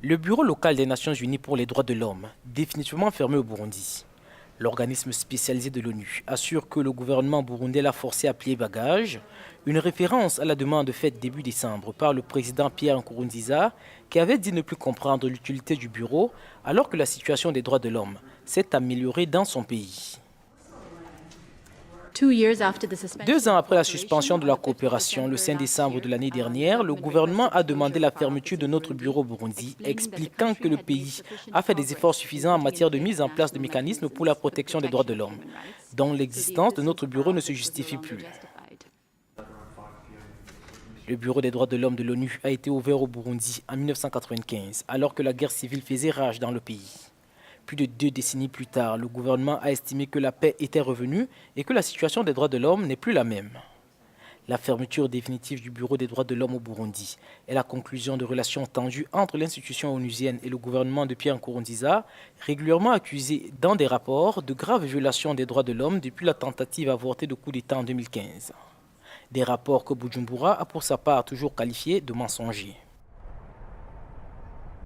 Le bureau local des Nations Unies pour les droits de l'homme, définitivement fermé au Burundi. L'organisme spécialisé de l'ONU assure que le gouvernement burundais l'a forcé à plier bagage, une référence à la demande faite début décembre par le président Pierre Nkurunziza, qui avait dit ne plus comprendre l'utilité du bureau alors que la situation des droits de l'homme s'est améliorée dans son pays. 2 ans après la suspension de la coopération, le 5 décembre de l'année dernière, le gouvernement a demandé la fermeture de notre bureau au Burundi, expliquant que le pays a fait des efforts suffisants en matière de mise en place de mécanismes pour la protection des droits de l'homme, dont l'existence de notre bureau ne se justifie plus. Le Bureau des droits de l'homme de l'ONU a été ouvert au Burundi en 1995, alors que la guerre civile faisait rage dans le pays. Plus de 2 décennies plus tard, le gouvernement a estimé que la paix était revenue et que la situation des droits de l'homme n'est plus la même. La fermeture définitive du Bureau des droits de l'homme au Burundi est la conclusion de relations tendues entre l'institution onusienne et le gouvernement de Pierre Nkurunziza, régulièrement accusé dans des rapports de graves violations des droits de l'homme depuis la tentative avortée de coup d'État en 2015. Des rapports que Bujumbura a pour sa part toujours qualifiés de mensongers.